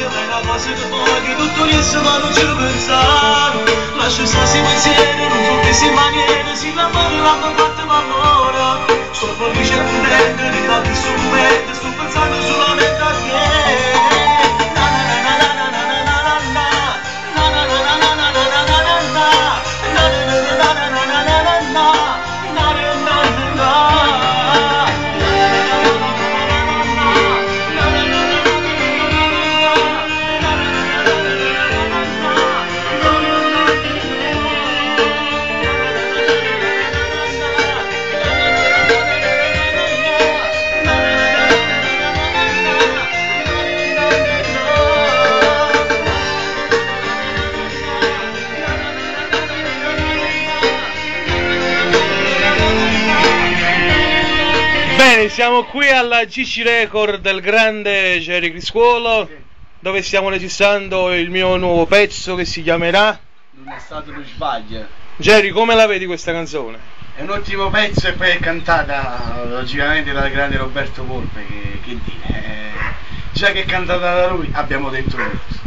che è una cosa che poi che tutto riesce ma non ci pensare. Lascia stare i pensieri, non so che si maniera, si l'amore l'hanno fatto ma ora. Sto felice e contento di tanti strumenti, sto pensando solamente a te. Bene, siamo qui alla GC Record del grande Jerry Criscuolo, dove stiamo registrando il mio nuovo pezzo che si chiamerà Non è stato lo sbaglio. Jerry, come la vedi questa canzone? È un ottimo pezzo e poi è cantata logicamente dal grande Roberto Volpe, che dire. Già che è cantata da lui abbiamo detto tutto.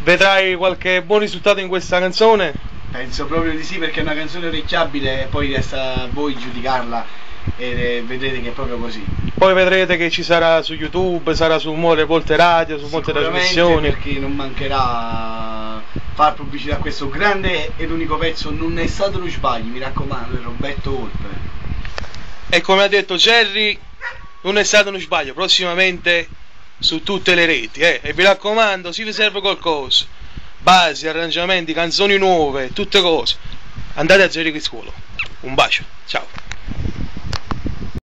Vedrai qualche buon risultato in questa canzone? Penso proprio di sì, perché è una canzone orecchiabile e poi resta a voi giudicarla e vedrete che è proprio così. Poi vedrete che ci sarà su YouTube, sarà su molte radio, su molte trasmissioni. Perché non mancherà far pubblicità a questo grande ed unico pezzo. Non è stato lo sbaglio, mi raccomando, Roberto Volpe. E come ha detto Jerry, non è stato uno sbaglio, prossimamente su tutte le reti, E vi raccomando, se vi serve qualcosa, basi, arrangiamenti, canzoni nuove, tutte cose, andate a Jerry Criscuolo. Un bacio, ciao.